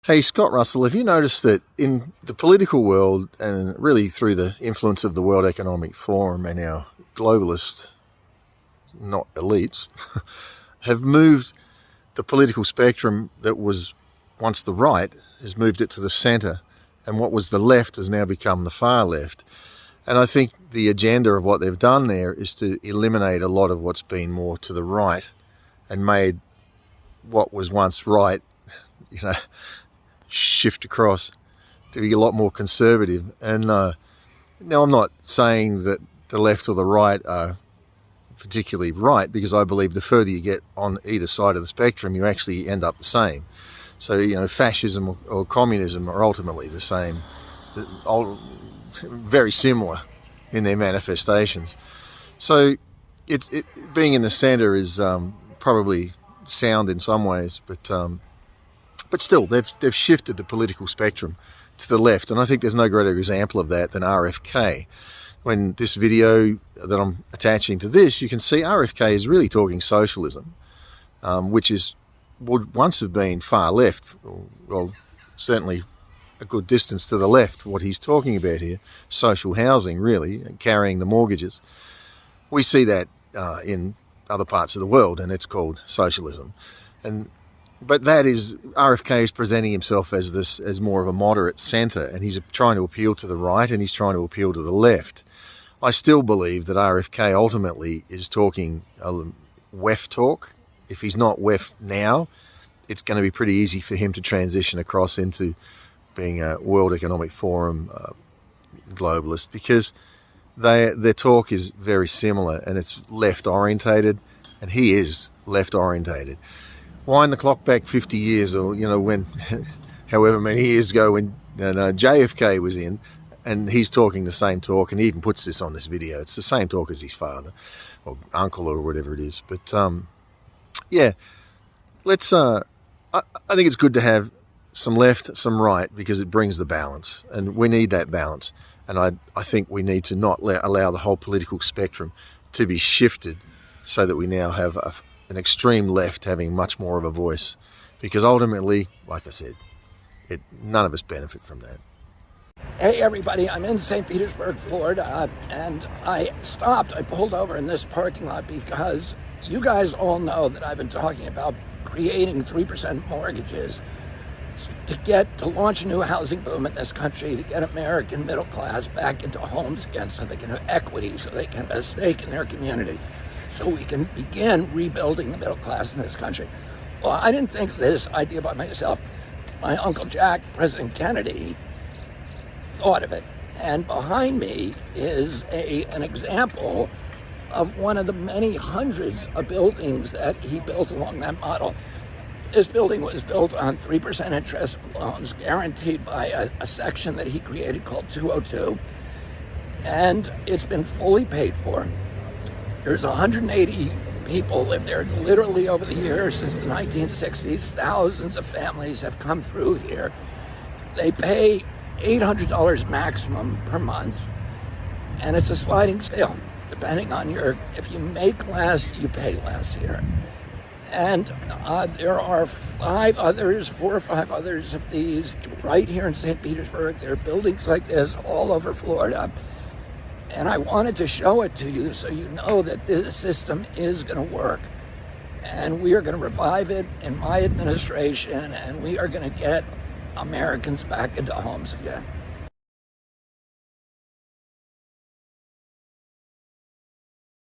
Hey, Scott Russell, have you noticed that in the political world and really through the influence of the World Economic Forum and our globalist, not elites, have moved the political spectrum that was once the right, has moved it to the centre, and what was the left has now become the far left. And I think the agenda of what they've done there is to eliminate a lot of what's been more to the right and made what was once right, shift across to be a lot more conservative. And now I'm not saying that the left or the right are particularly right, because I believe the further you get on either side of the spectrum, you actually end up the same. So, fascism or communism are ultimately the same, very similar in their manifestations. So it being in the centre is probably sound in some ways, but still, they've shifted the political spectrum to the left, and I think there's no greater example of that than RFK. When this video that I'm attaching to this, you can see RFK is really talking socialism, which would once have been far left, well, certainly a good distance to the left. What he's talking about here, social housing, really, and carrying the mortgages. We see that in other parts of the world, and it's called socialism. But that is, RFK is presenting himself as more of a moderate centre, and he's trying to appeal to the right and he's trying to appeal to the left. I still believe that RFK ultimately is talking WEF talk. If he's not WEF now, it's going to be pretty easy for him to transition across into being a World Economic Forum globalist, because their talk is very similar and it's left orientated, and he is left orientated. Wind the clock back 50 years, or when however many years ago, when JFK was in, and he's talking the same talk, and he even puts this on this video. It's the same talk as his father or uncle or whatever it is. But let's I think it's good to have some left, some right, because it brings the balance, and we need that balance. And I think we need to not allow the whole political spectrum to be shifted so that we now have an extreme left having much more of a voice, because ultimately, like I said, none of us benefit from that. Hey everybody, I'm in St. Petersburg, Florida, and I pulled over in this parking lot because you guys all know that I've been talking about creating 3% mortgages to launch a new housing boom in this country, to get American middle class back into homes again, so they can have equity, so they can have a stake in their community, so we can begin rebuilding the middle class in this country. Well, I didn't think of this idea by myself. My Uncle Jack, President Kennedy, thought of it. And behind me is an example of one of the many hundreds of buildings that he built along that model. This building was built on 3% interest loans, guaranteed by a section that he created called 202. And it's been fully paid for. There's 180 people live there literally over the years since the 1960s. Thousands of families have come through here. They pay $800 maximum per month, and it's a sliding scale. Depending on if you make less, you pay less here. And there are 4 or 5 others of these right here in St. Petersburg. There are buildings like this all over Florida. And I wanted to show it to you so you know that this system is going to work. And we are going to revive it in my administration, and we are going to get Americans back into homes again.